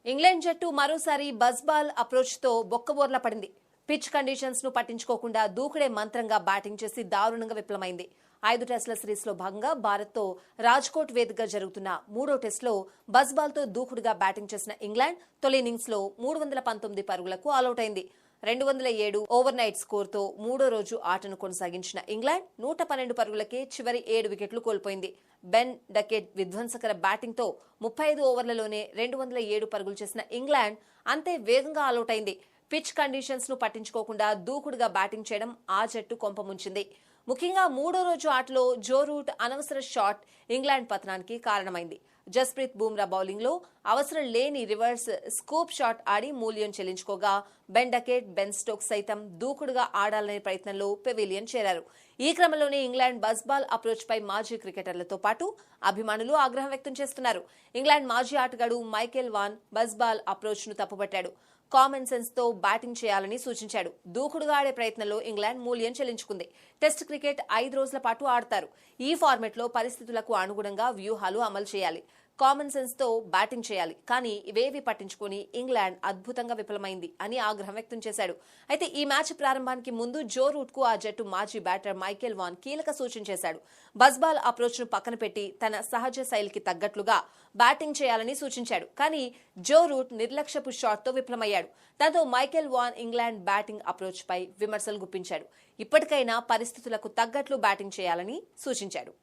England జట్టు మరోసారి Bazball approach తో బొక్కబోర్లా పడింది. పిచ్ కండిషన్స్ ను పట్టించుకోకుండా దూకుడే మంత్రంగా బ్యాటింగ్ చేసి దారుణంగా విఫలమైంది. 5 టెస్టుల సిరీస్ లో భాగంగా భారత్ తో రాజ్కోట్ వేదికగా జరుగుతున్న 3వ టెస్టులో బజ్బాల్ తో దూకుడుగా బ్యాటింగ్ చేసిన ఇంగ్లాండ్ తొలి ఇన్నింగ్స్ లో 319 పరుగులకు ఆలౌట్ అయింది. 207 ఓవర్ నైట్ స్కోర్ తో మూడో రోజు ఆటను కొనసాగించిన ఇంగ్లాండ్ 112 పరుగులకే చివరి 7 వికెట్లు కోల్పోయింది. బెన్ డకెట్ విధ్వంసకర బ్యాటింగ్ తో 35 ఓవర్లలోనే 207 పరుగులు చేసిన ఇంగ్లాండ్ అంతే వేగంగా ఆలౌట్ అయింది. పిచ్ కండిషన్స్ ను పట్టించుకోకుండా దూకుడుగా బ్యాటింగ్ చేయడం ఆ జట్టు కొంపముంచింది. ముఖ్యంగా మూడో రోజు ఆటలో జో రూట్ అనవసర షాట్ ఇంగ్లాండ్ పతనానికి కారణమైంది. జస్ప్రీత్ బుమ్రా బౌలింగ్ లో అవసరం లేని రివర్స్ స్కూప్ షాట్ ఆడి మూల్యం చెల్లించుకోగా బెన్ డకెట్, బెన్ స్టోక్స్ సైతం దూకుడుగా ఆడాలనే ప్రయత్నంలో పెవిలియన్ చేరారు. ఈ క్రమంలోనే ఇంగ్లాండ్ బజ్బాల్ అప్రోచ్ పై మాజీ క్రికెటర్లతో పాటు అభిమానులు ఆగ్రహం వ్యక్తం చేస్తున్నారు. ఇంగ్లాండ్ మాజీ ఆటగాడు మైకేల్ వాన్ బజ్బాల్ అప్రోచ్ ను తప్పుపట్టాడు. కామన్ సెన్స్ తో బ్యాటింగ్ చేయాలని సూచించాడు. దూకుడుగా ఆడే ప్రయత్నంలో ఇంగ్లాండ్ మూల్యం చెల్లించుకుంది. టెస్ట్ క్రికెట్ 5 రోజుల పాటు ఆడతారు. ఈ ఫార్మెట్ లో పరిస్థితులకు అనుగుణంగా వ్యూహాలు అమలు చేయాలి. కామన్ సెన్స్ తో బ్యాటింగ్ చేయాలి. కానీ ఇవేవి పట్టించుకుని ఇంగ్లాండ్ అద్భుతంగా విఫలమైంది అని ఆగ్రహం వ్యక్తం చేశాడు. అయితే ఈ మ్యాచ్ ప్రారంభానికి ముందు జో రూట్ కు ఆ జట్టు మాజీ బ్యాటర్ మైకేల్ వాన్ కీలక సూచన చేశాడు. బజ్బాల్ అప్రోచ్ ను పక్కన పెట్టి తన సహజ శైలికి తగ్గట్లుగా బ్యాటింగ్ చేయాలని సూచించాడు. కానీ జో రూట్ నిర్లక్ష్యపు షాట్ తో విఫలమయ్యాడు. దాంతో Michael Vaughan England batting approach పై విమర్శలు గుప్పించాడు. ఇప్పటికైనా పరిస్థితులకు తగ్గట్లు బ్యాటింగ్ చేయాలని సూచించాడు.